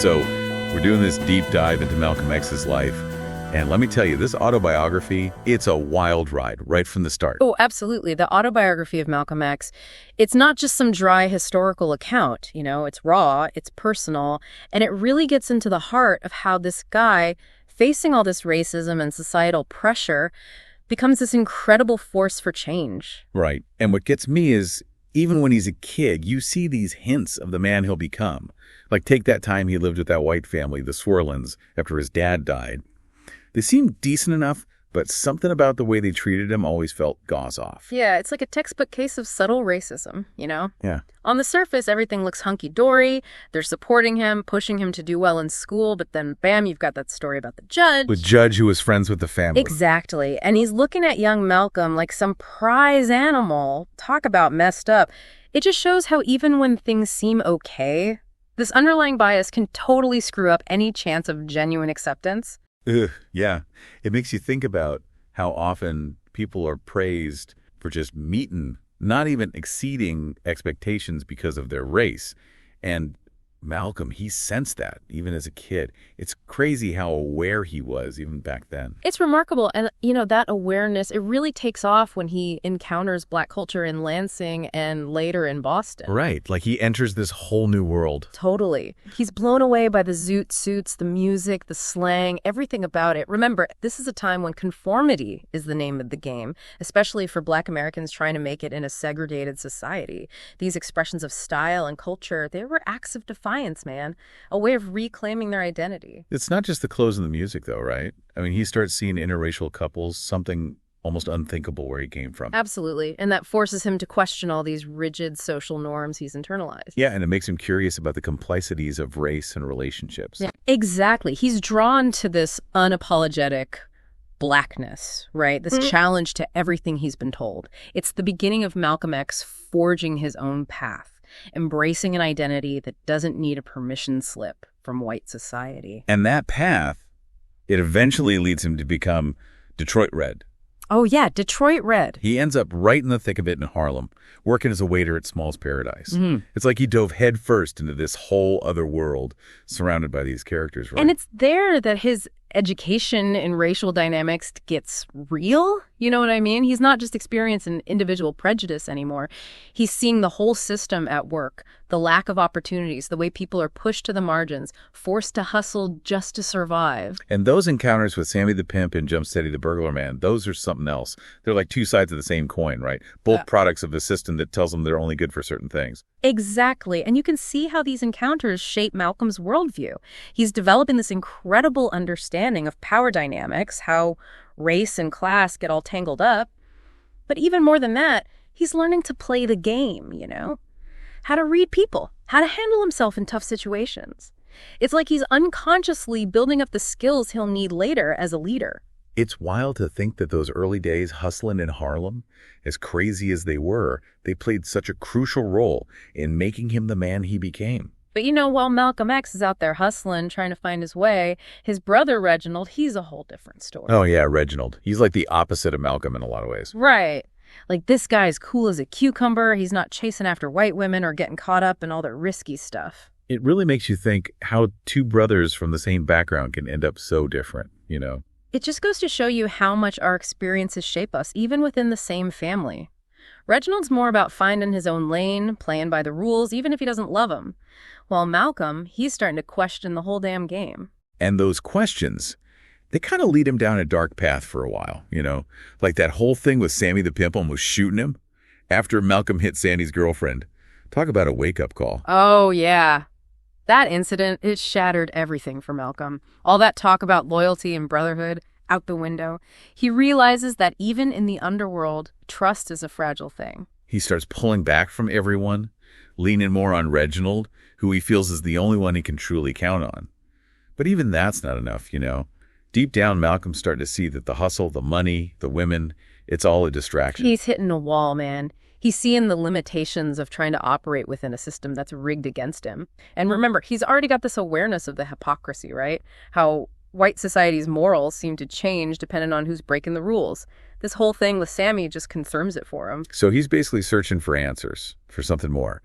So we're doing this deep dive into Malcolm X's life. And let me tell you, this autobiography, it's a wild ride right from the start. Oh, absolutely. The Autobiography of Malcolm X, it's not just some dry historical account. It's raw, it's personal, and it really gets into the heart of how this guy, facing all this racism and societal pressure, becomes this incredible force for change. Right. And what gets me is, even when he's a kid, you see these hints of the man he'll become. Like, take that time he lived with that white family, the Swerlins, after his dad died. They seemed decent enough, but something about the way they treated him always felt gauze off. Yeah, it's like a textbook case of subtle racism, Yeah. On the surface, everything looks hunky-dory. They're supporting him, pushing him to do well in school, but then, bam, you've got that story about the judge. The judge who was friends with the family. Exactly. And he's looking at young Malcolm like some prize animal. Talk about messed up. It just shows how even when things seem okay, this underlying bias can totally screw up any chance of genuine acceptance. Ugh, yeah. It makes you think about how often people are praised for just meeting, not even exceeding expectations because of their race. And Malcolm, he sensed that even as a kid. It's crazy how aware he was even back then. It's remarkable. And, that awareness, it really takes off when he encounters Black culture in Lansing and later in Boston. Right. Like he enters this whole new world. Totally. He's blown away by the zoot suits, the music, the slang, everything about it. Remember, this is a time when conformity is the name of the game, especially for Black Americans trying to make it in a segregated society. These expressions of style and culture, they were acts of defiance, man. A way of reclaiming their identity. It's not just the clothes and the music, though, right? I mean, he starts seeing interracial couples, something almost unthinkable where he came from. Absolutely. And that forces him to question all these rigid social norms he's internalized. Yeah, and it makes him curious about the complexities of race and relationships. Yeah, exactly. He's drawn to this unapologetic Blackness, right? This challenge to everything he's been told. It's the beginning of Malcolm X forging his own path, embracing an identity that doesn't need a permission slip from white society. And that path, it eventually leads him to become Detroit Red. Oh, yeah, Detroit Red. He ends up right in the thick of it in Harlem, working as a waiter at Small's Paradise. It's like he dove headfirst into this whole other world surrounded by these characters, right? And it's there that his education in racial dynamics gets real. You know what I mean? He's not just experiencing individual prejudice anymore. He's seeing the whole system at work, the lack of opportunities, the way people are pushed to the margins, forced to hustle just to survive. And those encounters with Sammy the Pimp and Jump Steady the Burglar Man, those are something else. They're like two sides of the same coin, right? Both products of a system that tells them they're only good for certain things. Exactly. And you can see how these encounters shape Malcolm's worldview. He's developing this incredible understanding of power dynamics, how race and class get all tangled up. But even more than that, he's learning to play the game, how to read people, how to handle himself in tough situations. It's like he's unconsciously building up the skills he'll need later as a leader. It's wild to think that those early days hustling in Harlem, as crazy as they were, they played such a crucial role in making him the man he became. But while Malcolm X is out there hustling, trying to find his way, his brother Reginald, he's a whole different story. Oh yeah, Reginald. He's like the opposite of Malcolm in a lot of ways. Right. Like, this guy's cool as a cucumber. He's not chasing after white women or getting caught up in all the risky stuff. It really makes you think how two brothers from the same background can end up so different, It just goes to show you how much our experiences shape us, even within the same family. Reginald's more about finding his own lane, playing by the rules, even if he doesn't love them. While Malcolm, he's starting to question the whole damn game. And those questions, they kind of lead him down a dark path for a while, Like that whole thing with Sammy the Pimp almost shooting him after Malcolm hit Sandy's girlfriend. Talk about a wake-up call. Oh, yeah. That incident, it shattered everything for Malcolm. All that talk about loyalty and brotherhood, out the window. He realizes that even in the underworld, trust is a fragile thing. He starts pulling back from everyone, leaning more on Reginald, who he feels is the only one he can truly count on. But even that's not enough, Deep down, Malcolm's starting to see that the hustle, the money, the women, it's all a distraction. He's hitting a wall, man. He's seeing the limitations of trying to operate within a system that's rigged against him. And remember, he's already got this awareness of the hypocrisy, right? How white society's morals seem to change depending on who's breaking the rules. This whole thing with Sammy just confirms it for him. So he's basically searching for answers, for something more.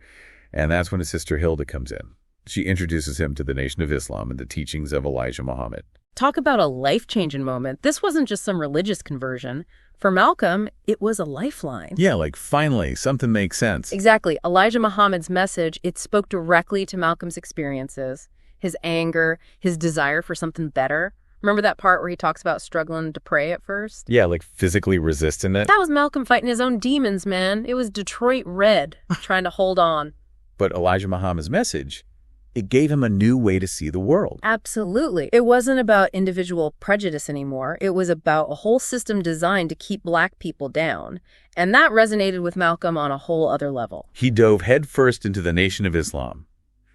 And that's when his sister Hilda comes in. She introduces him to the Nation of Islam and the teachings of Elijah Muhammad. Talk about a life-changing moment. This wasn't just some religious conversion. For Malcolm, it was a lifeline. Yeah, like finally, something makes sense. Exactly. Elijah Muhammad's message, it spoke directly to Malcolm's experiences, his anger, his desire for something better. Remember that part where he talks about struggling to pray at first? Yeah, like physically resisting it. That was Malcolm fighting his own demons, man. It was Detroit Red trying to hold on. But Elijah Muhammad's message, it gave him a new way to see the world. Absolutely. It wasn't about individual prejudice anymore. It was about a whole system designed to keep Black people down. And that resonated with Malcolm on a whole other level. He dove headfirst into the Nation of Islam,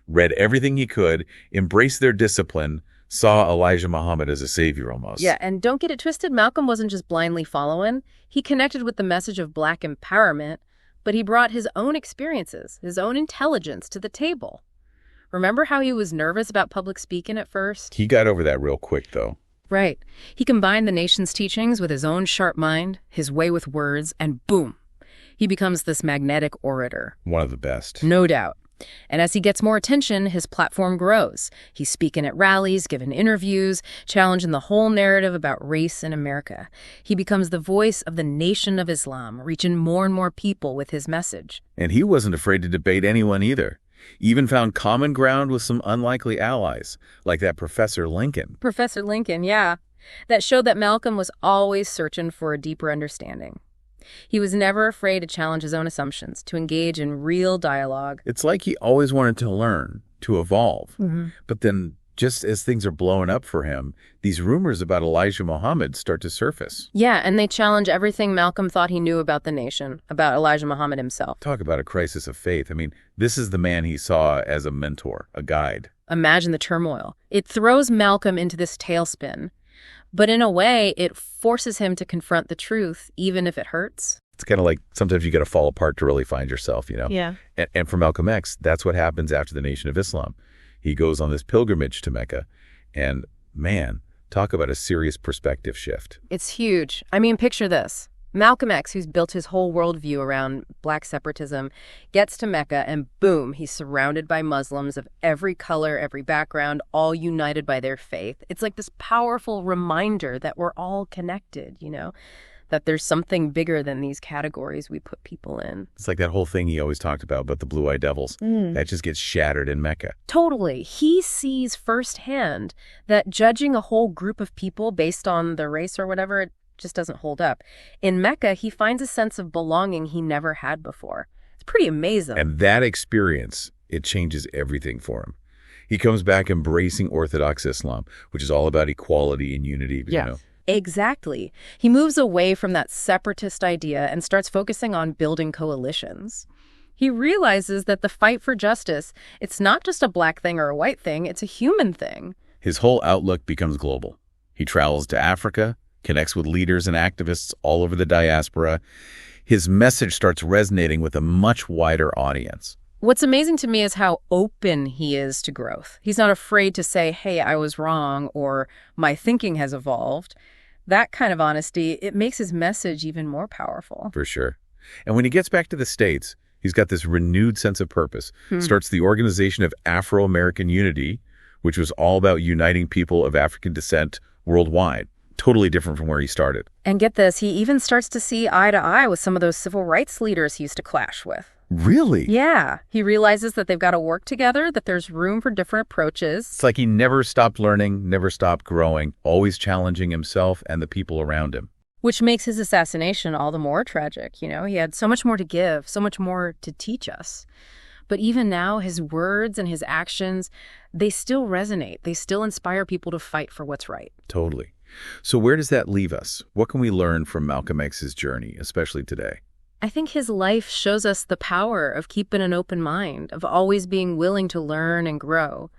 read everything he could, embraced their discipline, saw Elijah Muhammad as a savior almost. Yeah, and don't get it twisted, Malcolm wasn't just blindly following. He connected with the message of Black empowerment, but he brought his own experiences, his own intelligence to the table. Remember how he was nervous about public speaking at first? He got over that real quick, though. Right. He combined the nation's teachings with his own sharp mind, his way with words, and boom, he becomes this magnetic orator. One of the best. No doubt. And as he gets more attention, his platform grows. He's speaking at rallies, giving interviews, challenging the whole narrative about race in America. He becomes the voice of the Nation of Islam, reaching more and more people with his message. And he wasn't afraid to debate anyone either. Even found common ground with some unlikely allies, like that Professor Lincoln. Professor Lincoln, yeah. That showed that Malcolm was always searching for a deeper understanding. He was never afraid to challenge his own assumptions, to engage in real dialogue. It's like he always wanted to learn, to evolve. Mm-hmm. But then, just as things are blowing up for him, these rumors about Elijah Muhammad start to surface. Yeah, and they challenge everything Malcolm thought he knew about the nation, about Elijah Muhammad himself. Talk about a crisis of faith. I mean, this is the man he saw as a mentor, a guide. Imagine the turmoil. It throws Malcolm into this tailspin. But in a way, it forces him to confront the truth, even if it hurts. It's kind of like sometimes you got to fall apart to really find yourself, you know? Yeah. And for Malcolm X, that's what happens after the Nation of Islam. He goes on this pilgrimage to Mecca. And man, talk about a serious perspective shift. It's huge. I mean, picture this. Malcolm X, who's built his whole worldview around Black separatism, gets to Mecca and boom, he's surrounded by Muslims of every color, every background, all united by their faith. It's like this powerful reminder that we're all connected, you know, that there's something bigger than these categories we put people in. It's like that whole thing he always talked about the blue-eyed devils. That just gets shattered in Mecca. Totally. He sees firsthand that judging a whole group of people based on their race or whatever, it just doesn't hold up. In Mecca, he finds a sense of belonging he never had before. It's pretty amazing. And that experience, it changes everything for him. He comes back embracing Orthodox Islam, which is all about equality and unity, you know. Exactly. He moves away from that separatist idea and starts focusing on building coalitions. He realizes that the fight for justice, it's not just a Black thing or a white thing, it's a human thing. His whole outlook becomes global. He travels to Africa, connects with leaders and activists all over the diaspora. His message starts resonating with a much wider audience. What's amazing to me is how open he is to growth. He's not afraid to say, hey, I was wrong, or my thinking has evolved. That kind of honesty, it makes his message even more powerful. For sure. And when he gets back to the States, he's got this renewed sense of purpose. Starts the Organization of Afro-American Unity, which was all about uniting people of African descent worldwide. Totally different from where he started. And get this, he even starts to see eye to eye with some of those civil rights leaders he used to clash with. Really? Yeah. He realizes that they've got to work together, that there's room for different approaches. It's like he never stopped learning, never stopped growing, always challenging himself and the people around him. Which makes his assassination all the more tragic, you know? He had so much more to give, so much more to teach us. But even now, his words and his actions, they still resonate. They still inspire people to fight for what's right. Totally. So where does that leave us? What can we learn from Malcolm X's journey, especially today? I think his life shows us the power of keeping an open mind, of always being willing to learn and grow.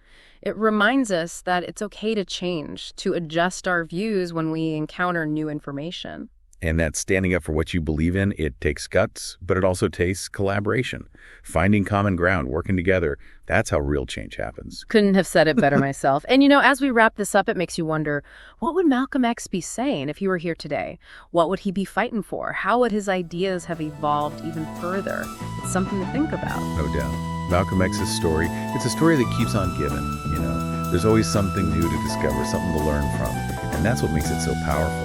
It reminds us that it's okay to change, to adjust our views when we encounter new information. And that standing up for what you believe in, it takes guts, but it also takes collaboration. Finding common ground, working together, that's how real change happens. Couldn't have said it better myself. And, you know, as we wrap this up, it makes you wonder, what would Malcolm X be saying if he were here today? What would he be fighting for? How would his ideas have evolved even further? It's something to think about. No doubt. Malcolm X's story, it's a story that keeps on giving, you know. There's always something new to discover, something to learn from, and that's what makes it so powerful.